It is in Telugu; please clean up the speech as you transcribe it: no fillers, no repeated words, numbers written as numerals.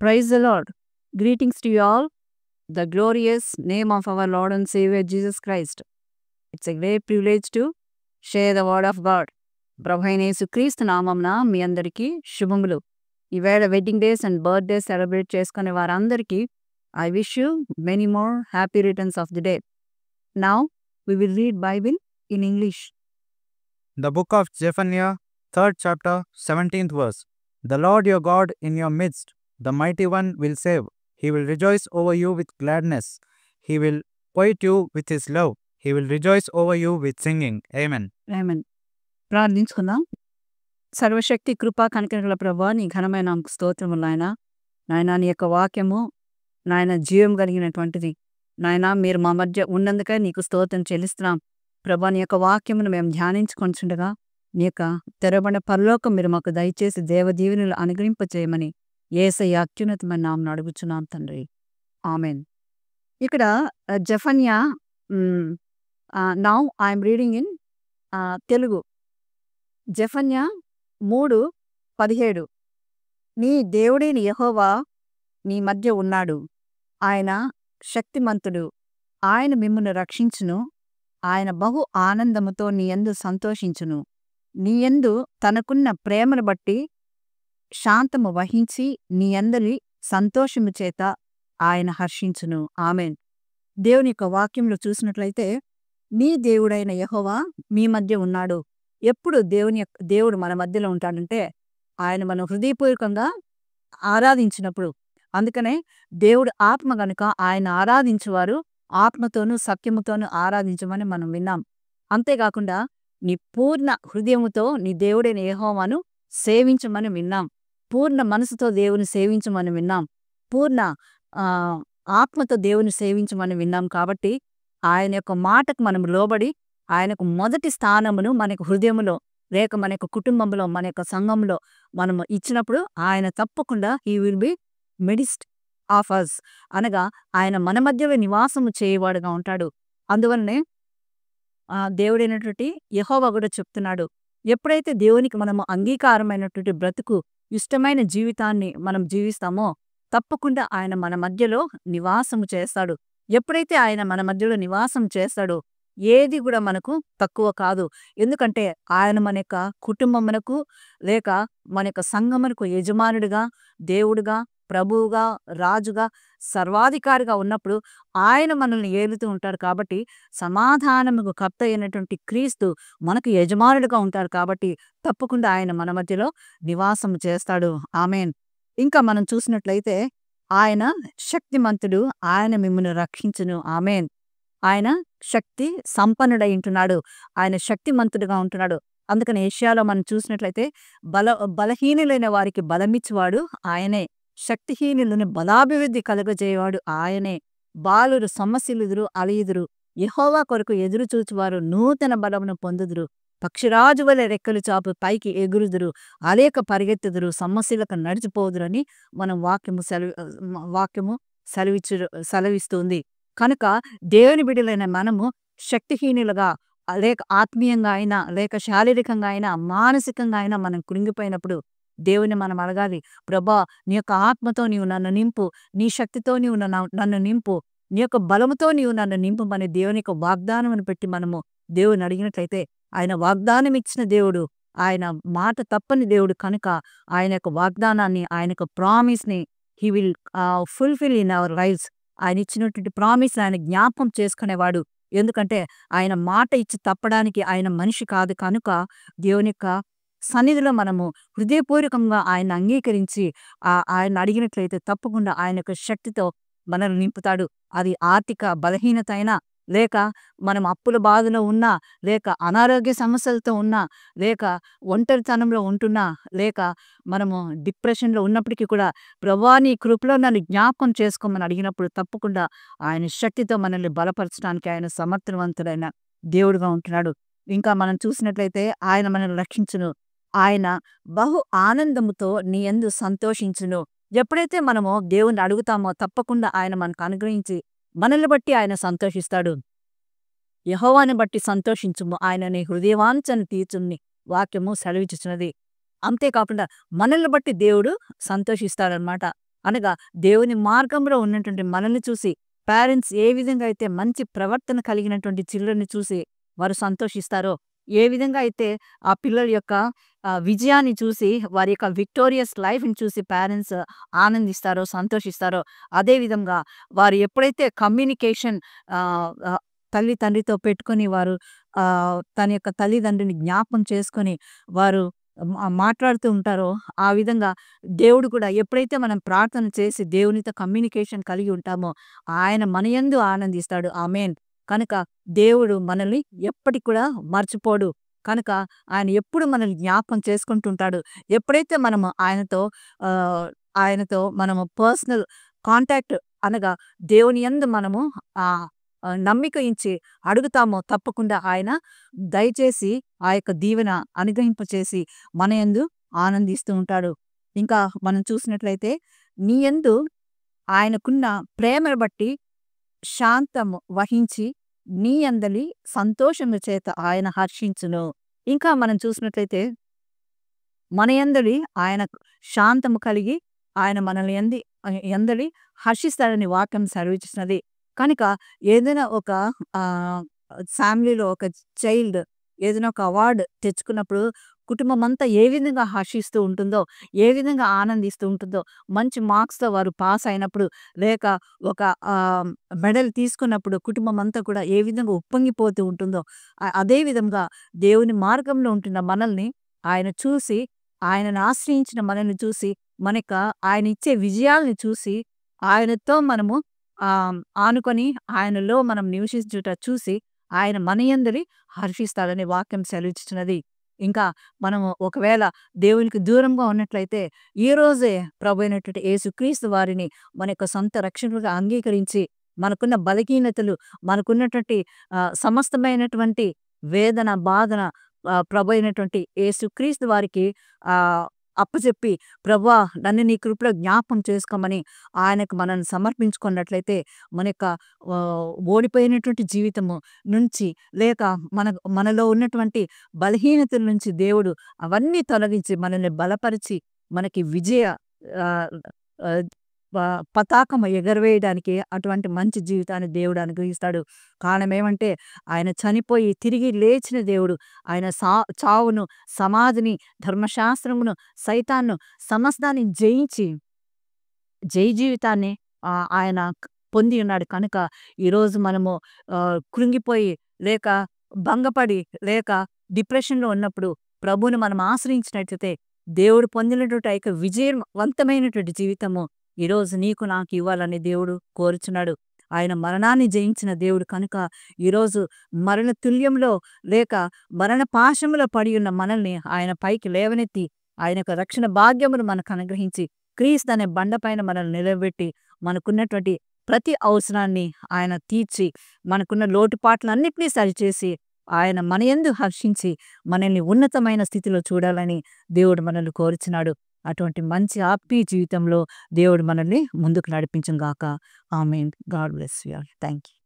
Praise the Lord. Greetings to you all. The glorious name of our Lord and Savior Jesus Christ. It's a great privilege to share the word of God. ప్రభు అయిన యేసుక్రీస్తు నామమున మీ అందరికీ శుభములు. ఈవేళ wedding days and birthday celebrate చేసుకునే వారందరికీ I wish you many more happy returns of the day. Now we will read Bible in English. The book of Zephaniah, 3rd chapter, 17th verse. The Lord your God in your midst, the mighty one will save. He will rejoice over you with gladness. He will quiet you with his love. He will rejoice over you with singing. Amen. ఆమేన్. ప్రార్థించుకుందాం. సర్వశక్తి కృపా కనికరముల ప్రభువా, నీ ఘనమైన నామముకు స్తోత్రములు నాయన. నాయన నీ యొక్క వాక్యము నాయన జీవం కలిగినటువంటిది. నాయన మీరు మా మధ్య ఉన్నందుకే నీకు స్తోత్రం చెల్లిస్తున్నాం. ప్రభా, నీ యొక్క వాక్యమును మేము ధ్యానించుకొనిచుండగా నీ యొక్క తెరబడిన పరలోకం మీరు మాకు దయచేసి దేవదీవెనలు అనుగ్రహింపచేయమని యేసయ్య అత్యున్నతమైన నామమున అడుగుచున్నాం తండ్రి. ఆమేన్. ఇక్కడ జెఫన్యా now I'm reading in Telugu. జెఫన్యా 3:17. నీ దేవుడైన యెహోవా నీ మధ్య ఉన్నాడు. ఆయన శక్తిమంతుడు. ఆయన మిమ్మును రక్షించును. ఆయన బహు ఆనందముతో నీ యందు సంతోషించును. నీ యందు తనకున్న ప్రేమను బట్టి శాంతము వహించి నీ అందరి సంతోషము చేత ఆయన హర్షించును. ఆమేన్. దేవుని యొక్క వాక్యంలో చూసినట్లయితే నీ దేవుడైన యెహోవా మీ మధ్య ఉన్నాడు. ఎప్పుడు దేవుడు మన మధ్యలో ఉంటాడంటే ఆయన మనం హృదయపూర్వకంగా ఆరాధించినప్పుడు. అందుకనే దేవుడు ఆత్మ గనుక ఆయన ఆరాధించువారు ఆత్మతోనూ సత్యముతోనూ ఆరాధించమని మనం విన్నాం. అంతేకాకుండా నీ పూర్ణ హృదయముతో నీ దేవుడైన యెహోవాను సేవించమని విన్నాం. పూర్ణ మనసుతో దేవుని సేవించమని విన్నాం. పూర్ణ ఆత్మతో దేవుని సేవించమని విన్నాం. కాబట్టి ఆయన యొక్క మాటకు మనం లోబడి ఆయనకు మొదటి స్థానమును మన యొక్క హృదయములో లేక మన యొక్క కుటుంబంలో మన యొక్క సంఘంలో మనము ఇచ్చినప్పుడు ఆయన తప్పకుండా he will be midst of us, అనగా ఆయన మన మధ్యలో నివాసము చేయవాడుగా ఉంటాడు. అందువల్లనే దేవుడైనటువంటి యెహోవా కూడా చెప్తున్నాడు, ఎప్పుడైతే దేవునికి మనము అంగీకారమైనటువంటి బ్రతుకు ఇష్టమైన జీవితాన్ని మనం జీవిస్తామో తప్పకుండా ఆయన మన మధ్యలో నివాసము చేస్తాడు. ఎప్పుడైతే ఆయన మన మధ్యలో నివాసం చేస్తాడో ఏది కూడా మనకు తక్కువ కాదు. ఎందుకంటే ఆయన మన యొక్క కుటుంబమునకు లేక మన యొక్క సంఘమునకు యజమానుడిగా, దేవుడుగా, ప్రభువుగా, రాజుగా, సర్వాధికారిగా ఉన్నప్పుడు ఆయన మనల్ని ఏలుతూ ఉంటాడు. కాబట్టి సమాధానముకు కర్త అయినటువంటి క్రీస్తు మనకు యజమానుడిగా ఉంటాడు. కాబట్టి తప్పకుండా ఆయన మన మధ్యలో నివాసం చేస్తాడు. ఆమేన్. ఇంకా మనం చూసినట్లయితే ఆయన శక్తిమంతుడు. ఆయన మిమ్మును రక్షించును. ఆమేన్. ఆయన శక్తి సంపన్నుడై ఉంటున్నాడు. ఆయన శక్తిమంతుడుగా ఉంటున్నాడు. అందుకని ఏషియాలో మనం చూసినట్లయితే బలహీనులైన వారికి బలమిచ్చువాడు ఆయనే. శక్తిహీనులను బలాభివృద్ధి కలుగజేయవాడు ఆయనే. బాలురు సొమ్మసిల్లుదురు, అలియుదురు. యెహోవా కొరకు ఎదురు చూచువారు నూతన బలమును పొందుదురు. పక్షిరాజు వలె రెక్కలు చాపు పైకి ఎగురుదురు, అలేక పరిగెత్తుదురు, సొమ్మసిల్లక నడిచిపోదురని మనం వాక్యము సెలవిస్తుంది. కనుక దేవుని బిడ్డలైన మనము శక్తిహీనులుగా లేక ఆత్మీయంగా అయినా లేక శారీరకంగా అయినా మానసికంగా అయినా మనం కృంగిపోయినప్పుడు దేవుని మనం అడగాలి, ప్రభా నీ యొక్క ఆత్మతో నీవు నన్ను నింపు, నీ శక్తితో నీవు నన్ను నింపు, నీ యొక్క బలముతో నీవు నన్ను నింపమని దేవుని యొక్క వాగ్దానమును పెట్టి మనము దేవుని అడిగినట్లయితే ఆయన వాగ్దానం ఇచ్చిన దేవుడు, ఆయన మాట తప్పని దేవుడు. కనుక ఆయన యొక్క వాగ్దానాన్ని, ఆయన యొక్క ప్రామిస్ని he will fulfil in our lives. ఆయన ఇచ్చినటువంటి ప్రామిస్ ఆయన జ్ఞాపకం చేసుకునేవాడు. ఎందుకంటే ఆయన మాట ఇచ్చి తప్పడానికి ఆయన మనిషి కాదు. కనుక దేవుని యొక్క సన్నిధిలో మనము హృదయపూర్వకంగా ఆయన అంగీకరించి ఆయన అడిగినట్లయితే తప్పకుండా ఆయన యొక్క శక్తితో మనల్ని నింపుతాడు. అది ఆర్థిక బలహీనత అయినా, లేక మనం అప్పుల బాధలో ఉన్నా, లేక అనారోగ్య సమస్యలతో ఉన్నా, లేక ఒంటరితనంలో ఉంటున్నా, లేక మనము డిప్రెషన్లో ఉన్నప్పటికీ కూడా ప్రభువా నీ కృపలో నన్ను జ్ఞాపకం చేసుకోమని అడిగినప్పుడు తప్పకుండా ఆయన శక్తితో మనల్ని బలపరచడానికి ఆయన సమర్థవంతుడైన దేవుడుగా ఉంటున్నాడు. ఇంకా మనం చూసినట్లయితే ఆయన మనల్ని రక్షించును. ఆయన బహు ఆనందముతో నీ యందు సంతోషించును. ఎప్పుడైతే మనము దేవుణ్ణి అడుగుతామో తప్పకుండా ఆయన మనకు అనుగ్రహించి మనల్ని బట్టి ఆయన సంతోషిస్తాడు. యెహోవాను బట్టి సంతోషించుము, ఆయన నీ హృదయవాంఛను తీర్చుని వాక్యము సెలవిచ్చుచున్నది. అంతేకాకుండా మనల్ని బట్టి దేవుడు సంతోషిస్తాడనమాట. అనగా దేవుని మార్గంలో ఉన్నటువంటి మనల్ని చూసి పేరెంట్స్ ఏ విధంగా అయితే మంచి ప్రవర్తన కలిగినటువంటి చిల్డ్రన్‌ని చూసి వారు సంతోషిస్తారో, ఏ విధంగా అయితే ఆ పిల్లల యొక్క విజయాన్ని చూసి వారి యొక్క విక్టోరియస్ లైఫ్‌ని చూసి పేరెంట్స్ ఆనందిస్తారో, సంతోషిస్తారో, అదే విధంగా వారు ఎప్పుడైతే కమ్యూనికేషన్ ఆహ్, ఆహ్, తల్లి తండ్రితో పెట్టుకొని వారు తన యొక్క తల్లిదండ్రిని జ్ఞాపకం చేసుకొని వారు మాట్లాడుతూ ఉంటారో, ఆ విధంగా దేవుడు కూడా ఎప్పుడైతే మనం ప్రార్థన చేసి దేవునితో కమ్యూనికేషన్ కలిగి ఉంటామో, ఆయన మన యందు ఆనందిస్తాడు. ఆమేన్. కనుక దేవుడు మనల్ని ఎప్పటికి కూడా మర్చిపోడు. కనుక ఆయన ఎప్పుడు మనల్ని జ్ఞాపకం చేసుకుంటుంటాడు. ఎప్పుడైతే మనము ఆహ్, ఆయనతో మనము పర్సనల్ కాంటాక్ట్ అనగా దేవుని యందు మనము ఆహ్, ఆహ్, నమ్మిక ఉంచి అడుగుతామో తప్పకుండా ఆయన దయచేసి ఆ యొక్క దీవెన అనుగ్రహింపచేసి మన యందు ఆనందిస్తూ ఉంటాడు. ఇంకా మనం చూసినట్లయితే నీ యందు ఆయనకున్న ప్రేమను బట్టి శాంతము వహించి నీ అందలి సంతోషము చేత ఆయన హర్షించును. ఇంకా మనం చూసినట్లయితే మన యందలి ఆయన శాంతము కలిగి ఆయన మనల్ని యందలి హర్షిస్తాడని వాక్యం సెలవిచ్చినది. కనుక ఏదైనా ఒక ఫ్యామిలీలో ఒక చైల్డ్ ఏదైనా ఒక అవార్డ్ తెచ్చుకున్నప్పుడు కుటుంబమంతా ఏ విధంగా హర్షిస్తూ ఉంటుందో, ఏ విధంగా ఆనందిస్తూ ఉంటుందో, మంచి మార్క్స్‌తో వారు పాస్ అయినప్పుడు, లేక ఒక మెడల్ తీసుకున్నప్పుడు కుటుంబమంతా కూడా ఏ విధంగా ఉప్పొంగిపోతూ ఉంటుందో, అదే విధంగా దేవుని మార్గంలో ఉంటున్న మనల్ని ఆయన చూసి, ఆయనను ఆశ్రయించిన మనల్ని చూసి, ఆయన ఇచ్చే విజయాల్ని చూసి, ఆయనతో మనము ఆనుకొని ఆయనలో మనం నివసించుట చూసి, ఆయన మన యందలి హర్షిస్తాడని వాక్యం సెలవిచ్చినది. ఇంకా మనము ఒకవేళ దేవునికి దూరంగా ఉన్నట్లయితే, ఈ రోజే ప్రభువైనటువంటి యేసుక్రీస్తు వారిని మన యొక్క సొంత రక్షకులుగా అంగీకరించి, మనకున్న బలహీనతలు, మనకున్నటువంటి సమస్తమైనటువంటి వేదన, బాధన ప్రభువైనటువంటి యేసుక్రీస్తు వారికి అప్పచెప్పి, ప్రభువా నన్ను నీ కృపలో జ్ఞాపకం చేసుకోమని ఆయనకు మనల్ని సమర్పించుకున్నట్లయితే, మన యొక్క ఓడిపోయినటువంటి జీవితము నుంచి, లేక మనలో ఉన్నటువంటి బలహీనతల నుంచి దేవుడు అవన్నీ తొలగించి మనల్ని బలపరిచి, మనకి విజయ ఆహ్, ఆహ్, పతాకం ఎగరవేయడానికి అటువంటి మంచి జీవితాన్ని దేవుడు అనుగ్రహిస్తాడు. కారణం ఏమంటే ఆయన చనిపోయి తిరిగి లేచిన దేవుడు. ఆయన చావును, సమాధిని, ధర్మశాస్త్రమును, సైతాన్ను సమస్తాన్ని జయించి జై జీవితాన్ని ఆయన పొంది ఉన్నాడు. కనుక ఈరోజు మనము కృంగిపోయి, లేక భంగపడి, లేక డిప్రెషన్‌లో ఉన్నప్పుడు ప్రభువును మనం ఆశ్రయించినట్లయితే దేవుడు పొందినటువంటి ఆ యొక్క విజయవంతమైనటువంటి జీవితము ఈరోజు నీకు నాకు ఇవ్వాలని దేవుడు కోరుచున్నాడు. ఆయన మరణాన్ని జయించిన దేవుడు కనుక ఈరోజు మరణ తుల్యంలో, లేక మరణ పాశములో పడి ఉన్న మనల్ని ఆయన పైకి లేవనెత్తి, ఆయన యొక్క రక్షణ భాగ్యమును మనకు అనుగ్రహించి, క్రీస్తు అనే బండపైన మనల్ని నిలబెట్టి, మనకున్నటువంటి ప్రతి అవసరాన్ని ఆయన తీర్చి, మనకున్న లోటుపాట్లన్నిటినీ సరిచేసి, ఆయన మన యందు హర్షించి మనల్ని ఉన్నతమైన స్థితిలో చూడాలని దేవుడు మనల్ని కోరుచున్నాడు. అటువంటి మంచి ఆత్మీయ జీవితంలో దేవుడు మనల్ని ముందుకు నడిపించును గాక. ఆమేన్. God bless you all. Thank you.